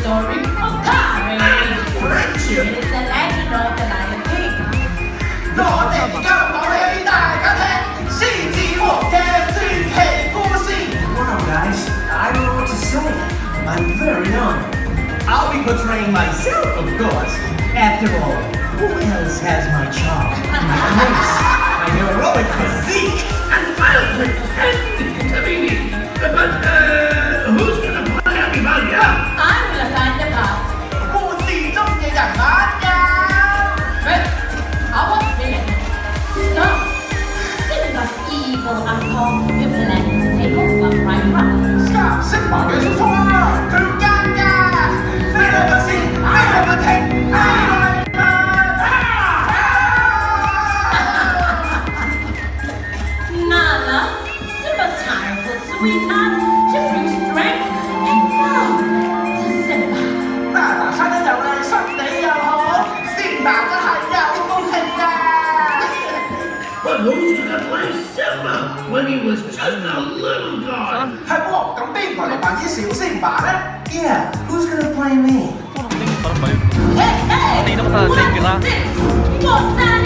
story of courage. Friendship. It is the legend of the Lion King. 我哋而家講俾大家聽，獅子王嘅傳奇故事。Wow, guys, I don't know what to say. I'm very honored. I'll be portraying myself, of course. After all, who else has my charm, my grace, my heroic physique? And I'll pretend to be me. But who's gonna play everybody else? I will assign the parts. 故事中嘅人物呀。First, our villain. Stop. Simba's evil uncle will plan to take over right now. Stop, Simba 嘅叔叔啊，佢奸㗎，飛來不先，飛來不停，飛來不Nala, Simba's childhood sweetheart, she brings strength and love to Simba. 娜娜生得又靚，心地又好，先爸真係有福氣㗎。But who's gonna play Simba when he was just a little guy? 係喎，咁邊個嚟扮演小先爸咧 ？Yeah, who's gonna play me? Hey, hey! What is this? What's that?